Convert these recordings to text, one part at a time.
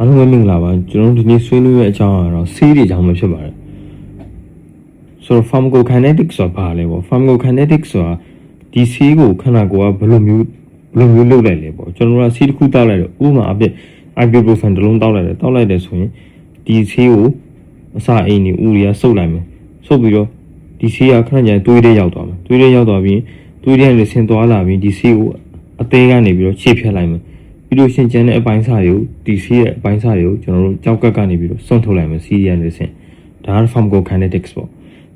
အားလုံးပဲမင်္ဂလာပါကျွန်တော်ဒီနေ့ဆွေးနွေးတဲ့အကြောင်းကတော့ဆေးတွေအကြောင်းပဲဖြစ်ပါတယ်ဆိုတော့ pharmacokinetics ဆိုတာဘာလဲပေါ့ pharmacokinetics ဆိုတာဒီဆေးကိုခန္ဓာကိုယ်ကဘယ်လိုမျိုးလုပ်လိုက်လဲပေါ့ကျွန်တော်တို့ကဆေးတစ်ခုတောက်လိုက်တော့ဥပမာအဖြစ် ibuprofen တစ်လုံးတောက်လိုက်တယ်ဆိုရင်ဒီဆေးကိုအစာအိမ်နေဥရီကစုပ်လိုက်မယ်စုပ်ပြီးတော့ဒီဆေးကခဏကြာသွေးထဲရောက်သွားမယ်သွေးထဲရောက်သွားပြီးသွေးထဲကနေဆင်းသွားလာပြီးဒီဆေးကိုအသေးကနေပြီးတော့ခြေဖြတ်လိုက်မယ်ပြီးလို့ရှင်ကျန်တဲ့အပိုင်းစားတွေကိုဒီဆေးရဲ့အပိုင်းစားတွေကိုကျွန်တော်တို့ကြောက်ကပ်ကနေပြီးတော့စွန့်ထုတ်လိုက်မယ်ဆေးရနေစဉ်ဒါက pharmacokinetics ပေါ့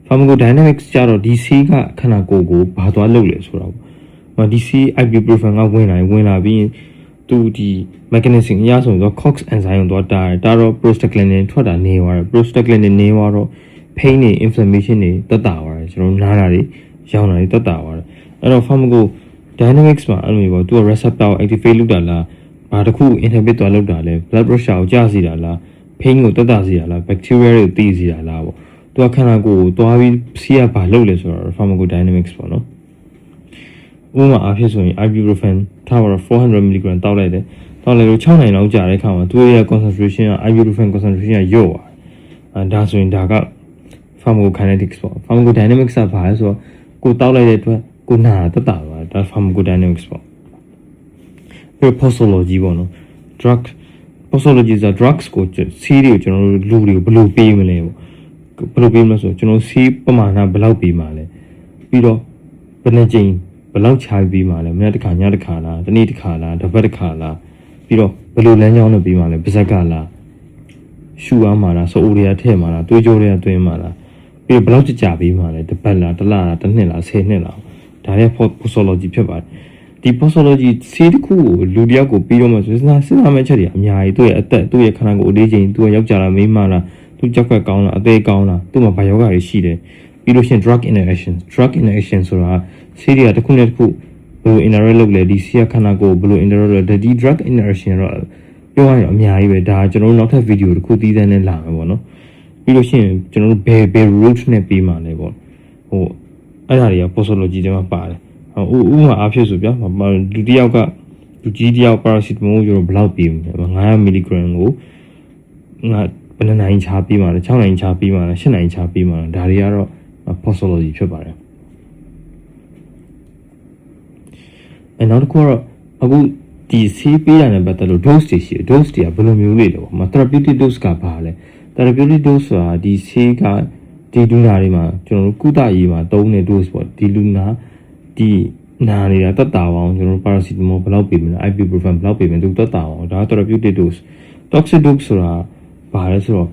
pharmacodynamics ကျတော့ဒီဆေးကခန္ဓာကိုယ်ကိုဘာသွားလုပ်လဲဆိုတော့ဒီဆေး ibuprofen ကဝင်လာပြီးသူဒီ mechanism အရဆိုတော့ COX enzyme ကိုသွားတာတော့ prostaglandin ထွက်တာနေသွားတယ် prostaglandin နေသွားတော့ pain တွေ inflammation တွေတက်တာသွားတယ်ကျွန်တော်နားတာတွေရောင်တာတွေတက်တာသွားတယ်အဲ့တော့ pharmacodynamics မှာအဲ့လိုမျိုးပေါ့သူက receptor ကို activate လုပ်တာလားဘာတစ်ခု inhibit သွားလုပ်တာလဲ blood pressure ကိုကျစေတာလား pain ကိုတက်တာစေတာလား bacteria တွေကိုတည်စေတာလားပေါ့သူကခန္ဓာကိုယ်ကိုသွားပြီးဆေးကဘာလုပ်လဲဆိုတော့ pharmacodynamics ပေါ့နော်ဥပမာအားဖြင့်ဆိုရင် ibuprofen ထားပါတော့ 400mg တောက်လိုက်တယ်တောက်လိုက်လို့6နိုင်လောက်ကြာတဲ့အခါမှာသူရဲ့ concentration က ibuprofen concentration ကလျော့သွားဒါဆိုရင်ဒါက pharmacokinetics ပေါ့ pharmacodynamics ကဘာလဲဆိုတော့ကိုတောက်လိုက်တဲ့အတွက်ကိုနာတက်တာပါဒါ pharmacodynamics ပေါ့ပြီး posology ပေါ့နော် drug posology ဆိုတာ drugs ကိုဆေးတွေကိုကျွန်တော်တို့လူတွေကိုဘယ်လိုပေးမလဲပေါ့ဘယ်လိုပေးမလဲဆိုတော့ကျွန်တော်ဆေးပမာဏဘယ်လောက်ပေးမှာလဲပြီးတော့ဘယ်နှကြိမ်ဘယ်လောက်ခြားပေးမှာလဲမနေ့တစ်ခါညတစ်ခါလားတနေ့တစ်ခါလားတစ်ပတ်တစ်ခါလားပြီးတော့ဘယ်လိုလမ်းကြောင်းနဲ့ပေးမှာလဲပါဇက်ကလားရှူအားမှာလားဆိုအိုရီယာထည့်မှာလားသွေးကြောတွေကသွင်းမှာလားပြီးတော့ဘယ်လောက်ကြာပေးမှာလဲတစ်ပတ်လားတစ်လလားတစ်နှစ်လား10နှစ်လားဒါလည်း posology ဖြစ်ပါတယ်ဒီ posology ဆေးတစ်ခုကိုလူတယောက်ကိုပြီးတော့မှစဉ်းစားမယ့်ချက်တွေအများကြီးသူ့ရဲ့အသက်သူ့ရဲ့ခန္ဓာကိုယ်အလေးချိန်သူ့ရဲ့ယောက်ျားလားမိန်းမလားသူကြောက်ကကောင်းလားအသေးကောင်းလားသူ့မှာဘာယောဂတွေရှိတယ်ပြီးလို့ရှိရင် drug interaction ဆိုတာဆေးတွေကတစ်ခုနဲ့တစ်ခုဘယ်လို interact လုပ်လဲဒီဆေးခန္ဓာကိုယ်ဘယ်လို interact လုပ်လဲဒီ drug interaction တော့ပြောရရင်အများကြီးပဲဒါကျွန်တော်တို့နောက်ထပ်ဗီဒီယိုတစ်ခုသီးသန့်နဲ့လာမယ်ပေါ့နော်ပြီးလို့ရှိရင်ကျွန်တော်တို့ဘယ် route နဲ့ပြီးမှလဲပေါ့အဲ့ဒါတွေက posology တွေမှာပါတယ်ဥပမာအားဖြင့်ဆိုဗျာလူတစ်ယောက်ကလူကြီးတစ်ယောက် paracetamol ကိုဘယ်လောက်ပေးမလဲ900 mg ကိုငါဘယ်နိုင်ချပေးမှာလဲ6နိုင်ချပေးမှာလဲ8နိုင်ချပေးမှာလဲဒါတွေကတော့ posology ဖြစ်ပါတယ်နောက်တစ်ခုကတော့အခုဒီဆေးပေးရတဲ့ပတ်သက်လို့ dose တွေရှိတယ် dose တွေကဘယ်လိုမျိုးလေးလဲပေါ့therapeutic dose ကဘာလဲ therapeutic dose ဆိုတာဒီဆေးကဒီလူနာတွေမှာကျွန်တော်တို့ကုသရေးမှာသုံးတဲ့ dose ပေါ့ဒီလူနာဒီနာနေတာတက်တာအောင်ကျွန်တော်တို့ paracetamol ဘယ်လောက်ပေးမလဲ ibuprofen ဘယ်လောက်ပေးမလဲသူတက်တာအောင်ဒါ therapeutic dose toxic dose ဆိုတာဘာလဲဆိုတော့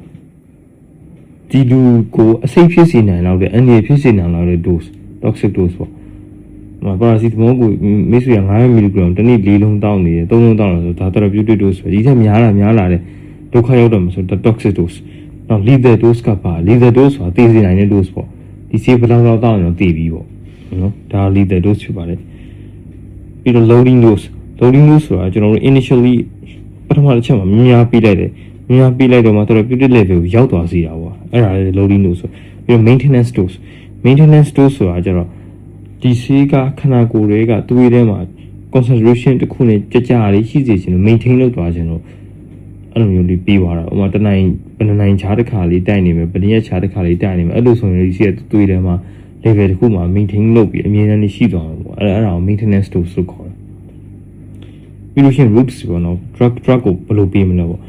ဒီလူကိုအဆိပ်ဖြစ်စေနိုင်လောက်တဲ့အန္တရာယ်ဖြစ်စေနိုင်လောက်တဲ့ dose toxic dose ပေါ့paracetamol ကိုမိတ်ဆွေက900 mg တနေ့4လုံးတောင်းနေတယ်3လုံးတောင်းလို့ဆိုဒါ therapeutic dose ပဲဒီထက်များလာတဲ့ဒုက္ခရောက်တော့မှဆို toxic dose နောက် lethal dose ကပါ lethal dose ဆိုတာသေစေနိုင်တဲ့ dose ပေါ့ဒီဆေးဘယ်လောက်တောင်းရင်တော့သေပြီပေါ့နော်ဒါ lethal dose ဖြစ်ပါတယ်ပြီးတော့ loading dose ဆိုတာကျွန်တော်တို့ initially ပထမတစ်ချက်မှာများပေးလိုက်တယ်များပေးလိုက်တော့မှ therapeutic level ကိုရောက်သွားစေတာပေါ့အဲ့ဒါလေ loading dose ဆိုပြီးတော့ maintenance dose ဆိုတာကျတော့ဒီဆေးကခန္ဓာကိုယ်တွေကသွေးထဲမှာ concentration တစ်ခုနဲ့ကြာလေးရှိစေချင်လို့ maintain လုပ်သွားခြင်းလို့အဲ့လိုမျိုးလေးပြီးသွားတာဥပမာတစ်နိုင်ဘယ်နိုင်ချားတစ်ခါလေးတိုက်နေမယ်ဘယ်ရက်ချားတစ်ခါလေးတိုက်နေမယ်အဲ့လိုဆိုရင်ဒီဆေးကသွေးထဲမှာ level တစ်ခုမှာ maintain လုပ်ပြီးအမြဲတမ်းရှိသွားမှာပေါ့အဲ့ဒါကို maintenance dose လို့ခေါ်တယ်ပြီးလို့ရှိရင် routes ပေါ့နော် drug ကိုဘယ်လိုပေးမလဲပေါ့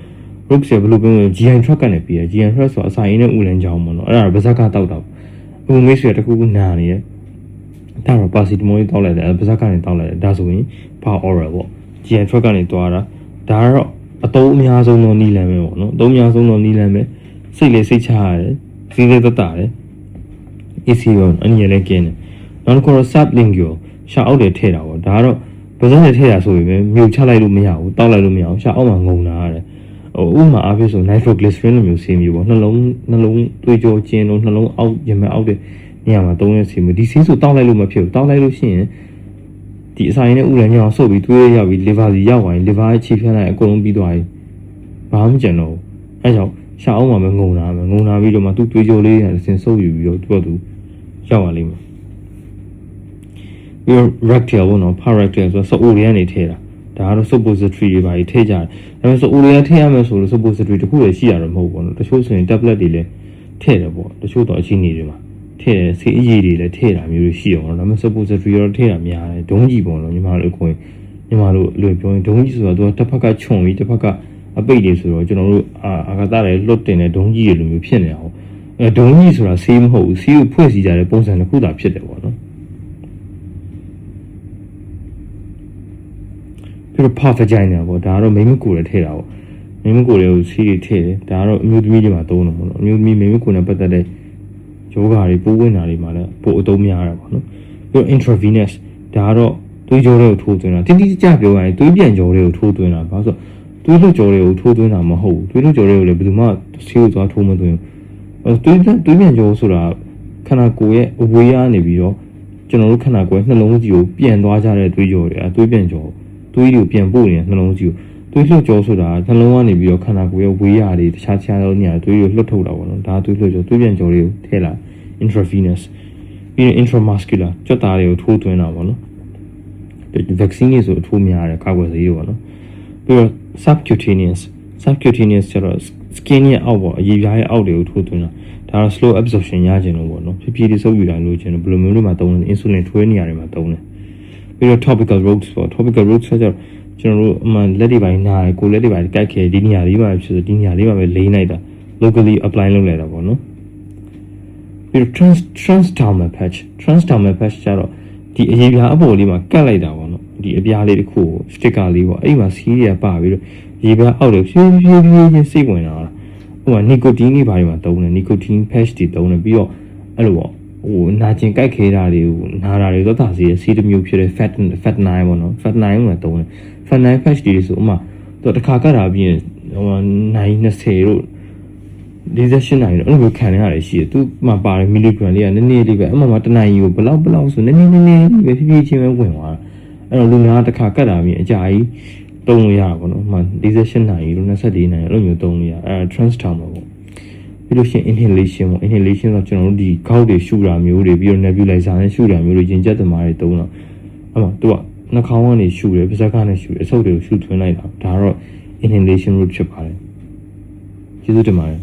routes ဘယ်လိုပေးမလဲ GI drug ကနေပေးတယ် GI drug ဆိုအစာရင်းနဲ့ဥလန်းချောင်းပေါ့နော်အဲ့ဒါဗဇက်ကတောက်တာအခုမိတ်ဆွေတစ်ခုနာနေတယ်ဒါတော့ paracetamol တောက်လိုက်တယ်ဗဇက်ကနေတောက်လိုက်တယ်ဒါဆိုရင်ဘာ oral ပေါ့ GI drug ကနေတွားတာဒါကတော့အသုံးအများဆုံးသောနည်းလမ်းပဲပေါ့နော်အသုံးအများဆုံးသောနည်းလမ်းပဲစိတ်လေးစိတ်ချရတယ်စီးလေးသက်တာတယ် AC ရောအနည်းလည်းကျင်းတယ်နောက်တစ်ခုတော့ sublingual ရှာအောက်တွေထည့်တာပေါ့ဒါကတော့ဗဇက်နဲ့ထည့်တာဆိုရင်မြုပ်ချလိုက်လို့မရဘူးတောက်လိုက်လို့မရဘူးရှာအောက်မှာငုံတာရတယ်ဥပမာအားဖြင့်ဆို nitroglycerin လိုမျိုးဆေးမျိုးပေါ့နှလုံးသွေးကြောကျင်းလို့နှလုံးအောက်ရင်မဲ့အောက်တဲ့နေရာမှာသုံးတဲ့ဆေးမျိုးဒီဆေးဆိုတောက်လိုက်လို့မဖြစ်ဘူးတောက်လိုက်လို့ရှိရင်ဒီအစာရင်းနဲ့ဥလန်းညောင်းဆုပ်ပြီးသွေးရောက်ပြီး liver စီရောက်သွားရင် liver ရဲ့ခြေဖြတ်လိုက်အကုန်လုံးပြီးသွားပြီဘာမှမကျန်တော့ဘူးအဲကြောင့်ရှာအောင်မှာပဲငုံတာပြီးတော့မှသူ့သွေးကြောလေးတွေဆင်ဆုပ်ယူပြီးတော့သူ့ရောက်လာလိမ့်မယ်ပြီးတော့ rectal ပေါ့နော် parectal ဆိုတော့စအိုရီကနေထည့်တာ ဒါကတော့ suppository တွေပါထည့်ကြတယ်ဒါပေမဲ့ဆို Oreo ထည့်ရမယ်ဆိုလို့ suppository တခုလည်းရှိရတော့မဟုတ်ဘူးเนาะတချို့ဆိုရင် tablet တွေလည်းထည့်တယ်ပေါ့တချို့တော့အချင်းတွေမှာထည့်တယ်ဆေးအရည်တွေလည်းထည့်တာမျိုးတွေရှိအောင်เนาะဒါပေမဲ့ suppository တော့ထည့်တာများတယ်ဒုံးကြီးပေါ့เนาะညီမတို့ခွင်ညီမတို့လွယ်ပြောရင်ဒုံးကြီးဆိုတော့သူကတစ်ဖက်ကခြုံပြီးတစ်ဖက်ကအပိတ်တွေဆိုတော့ကျွန်တော်တို့အာဂါသတွေလွတ်တင်တဲ့ဒုံးကြီးတွေလိုမျိုးဖြစ်နေတာဟုတ်ဒုံးကြီးဆိုတာဆေးမဟုတ်ဘူးဆေးကိုဖွဲ့စည်းကြတဲ့ပုံစံတစ်ခုသာဖြစ်တယ်ပေါ့เนาะပြီးတော့ puff vagina ပေါ့ဒါကတော့မိမကိုလည်းထည့်တာပေါ့မိမကိုလည်းဆေးတွေထည့်တယ်ဒါကတော့အမျိုးသမီးတွေမှာသုံးတယ်ပေါ့နော်အမျိုးသမီးမိမကိုနဲ့ပတ်သက်တဲ့ယောဂါတွေပိုးဝင်တာတွေမှာလည်းပိုအသုံးများတာပေါ့နော်ပြီးတော့ intravenous ဒါကတော့သွေးကြောတွေကိုထိုးသွင်းတာတိတိကျကျပြောရရင်သွေးပြန်ကြောတွေကိုထိုးသွင်းတာဘာလို့ဆိုသွေးလွှတ်ကြောတွေကိုထိုးသွင်းတာမဟုတ်ဘူးသွေးလွှတ်ကြောတွေကိုလည်းဘယ်သူမှဆေးကိုသွားထိုးမသွင်းဘူးသွေးပြန်ကြောဆိုတာခန္ဓာကိုယ်ရဲ့အဝေးကနေပြီးတော့ကျွန်တော်တို့ခန္ဓာကိုယ်နှလုံးကြီးကိုပြန်သွားကြတဲ့သွေးကြောတွေသွေးပြန်ကြောသွေးတွေကိုပြန်ပို့နေတဲ့နှလုံးကြီးကိုသွေးလွှတ်ကြောဆိုတာနှလုံးကနေပြီးတော့ခန္ဓာကိုယ်ရဲ့ဝေးရတွေတခြားသောနေရာသွေးကိုလွှတ်ထုတ်တာပေါ့နော်ဒါသွေးလွှတ်ကြောသွေးပြန်ကြောတွေကိုထည့်လာ intravenous ပြီးရင် intramuscular ကြွက်သားတွေကိုထိုးသွင်းတာပေါ့နော် vaccine တွေဆိုအထိုးများတယ်ကာကွယ်ဆေးတွေပေါ့နော်ပြီးတော့ subcutaneous ကျတော့ skin ရဲ့အောက်ပေါ့အရေပြားရဲ့အောက်တွေကိုထိုးသွင်းတာဒါတော့ slow absorption ရခြင်းလို့ပေါ့နော်ဖြည်းဖြည်းလေးစုပ်ယူတိုင်းလို့ခြင်းလို့ဘယ်လိုမျိုးတွေမှာသုံးလဲ insulin ထွေးနေရတယ်မှာသုံးတယ်ပြီးတော့ topical roads ပေါ့ topical roads ဆိုတော့ကျွန်တော်တို့အမှန်လက်တွေပိုင်းနားကိုလက်တွေပိုင်းကိုက်ခဲဒီနေရာလေးမှာဖြစ်ဆိုဒီနေရာလေးမှာပဲလိမ့်လိုက်တာ locally apply လုပ်လိုက်တာပေါ့နော်ပြီးတော့ transdermal patch ကျတော့ဒီအရေပြားအပေါ်လေးမှာကတ်လိုက်တာပေါ့နော်ဒီအပြားလေးတစ်ခုကို sticker လေးပေါ့အဲ့မှာစီးရပါပြီးတော့ရေပြားအောက်တွေဖြည်းဖြည်းချင်းစိတ်ဝင်လာတာဟိုမှာ nicotine တွေဘာတွေမှာသုံးတယ် nicotine patch တွေသုံးတယ်ပြီးတော့အဲ့လိုပေါ့ဟိုနာကျင်ကြိုက်ခဲတာတွေကိုနာတာတွေသက်သာစေတဲ့စီးတစ်မျိုးဖြစ်တဲ့ fat 9ပေါ့နော် fat 9မှာသုံးတယ် fat 9 patch တွေဆိုဥမာသူတစ်ခါကတ်တာပြီးရင်ဟိုနိုင်20တို့48နိုင်တော့အဲ့လိုခံရရတယ်ရှိတယ်သူမှပါတယ်မီလီဂရမ်လေးကနည်းနည်းလေးပဲအမှမှာတနိုင်ကြီးကိုဘလောက်ဆိုနည်းနည်းလေးပဲဖြည်းဖြည်းချင်းပဲဝင်သွားတာအဲ့တော့လူများတစ်ခါကတ်တာပြီးအကြာကြီးသုံးလို့ရတာပေါ့နော်မှ48နိုင်လို့24နိုင်အဲ့လိုမျိုးသုံးလို့ရအဲ့ transdermal ပေါ့ပြီးလို့ရှိရင် inhalation ပေါ့ inhalation ဆိုကျွန်တော်တို့ဒီခေါက်တွေရှူတာမျိုးတွေပြီးတော့ nebulizer နဲ့ရှူတာမျိုးတွေရင်ကျက်သမားတွေသုံးတော့အဲ့မှာသူကနှာခေါင်းကနေရှူတယ်ပါးစပ်ကနေရှူတယ်အဆုပ်တွေကိုရှူထွင်းလိုက်တာဒါတော့ inhalation route ဖြစ်ပါတယ်ကျေးဇူးတင်ပါတယ်